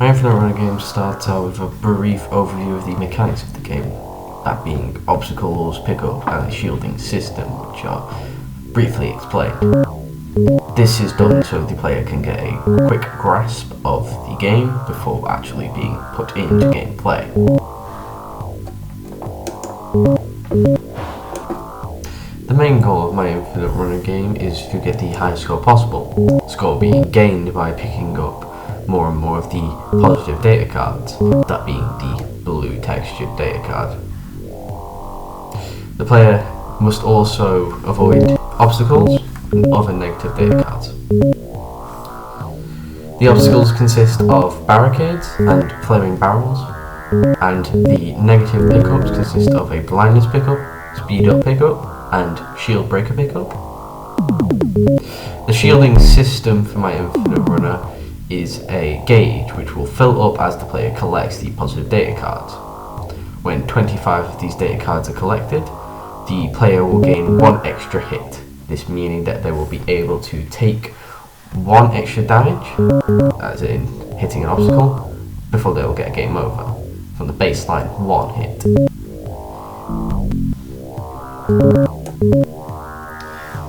My Infinite Runner game starts out with a brief overview of the mechanics of the game, that being obstacles, pickup, and a shielding system, which are briefly explained. This is done so the player can get a quick grasp of the game before actually being put into gameplay. The main goal of my Infinite Runner game is to get the highest score possible, score being gained by picking up more and more of the positive data cards, that being the blue textured data card. The player must also avoid obstacles and other negative data cards. The obstacles consist of barricades and flaming barrels, and the negative pickups consist of a blindness pickup, speed up pickup, and shield breaker pickup. The shielding system for my Infinite Runner is a gauge which will fill up as the player collects the positive data cards. When 25 of these data cards are collected, the player will gain one extra hit, this meaning that they will be able to take one extra damage, as in hitting an obstacle, before they will get a game over, from the baseline 1 hit.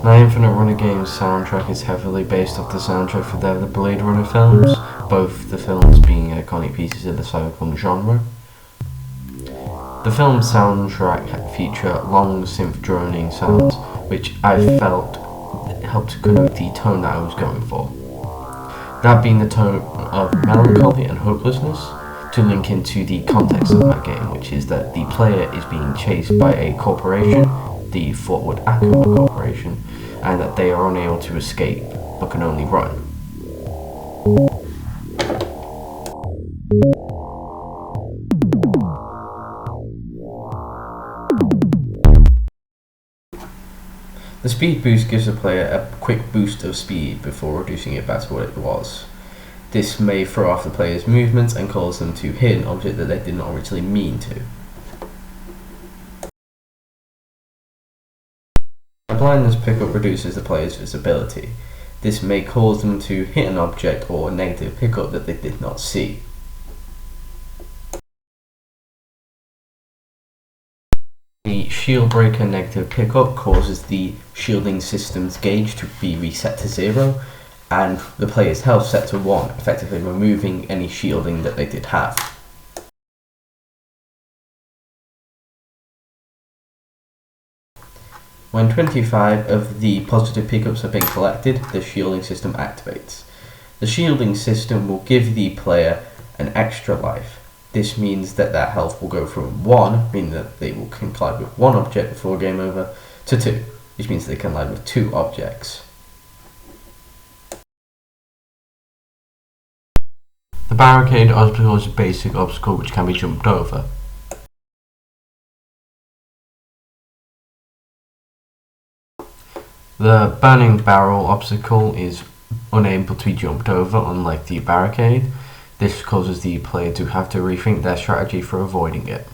My Infinite Runner game's soundtrack is heavily based off the soundtrack for the Blade Runner films, both the films being iconic pieces of the cyberpunk genre. The film's soundtrack feature long synth droning sounds, which I felt helped connote the tone that I was going for. That being the tone of melancholy and hopelessness, to link into the context of my game, which is that the player is being chased by a corporation, the Fort Wood Acoma Corporation, and that they are unable to escape, but can only run. The speed boost gives the player a quick boost of speed before reducing it back to what it was. This may throw off the player's movements and cause them to hit an object that they did not originally mean to. A blindness pickup reduces the player's visibility. This may cause them to hit an object or a negative pickup that they did not see. The shield breaker negative pickup causes the shielding system's gauge to be reset to 0 and the player's health set to 1, effectively removing any shielding that they did have. When 25 of the positive pickups have been collected, the shielding system activates. The shielding system will give the player an extra life. This means that their health will go from 1, meaning that they can collide with one object before game over, to 2, which means they can collide with 2 objects. The barricade obstacle is a basic obstacle which can be jumped over. The burning barrel obstacle is unable to be jumped over, unlike the barricade. This causes the player to have to rethink their strategy for avoiding it.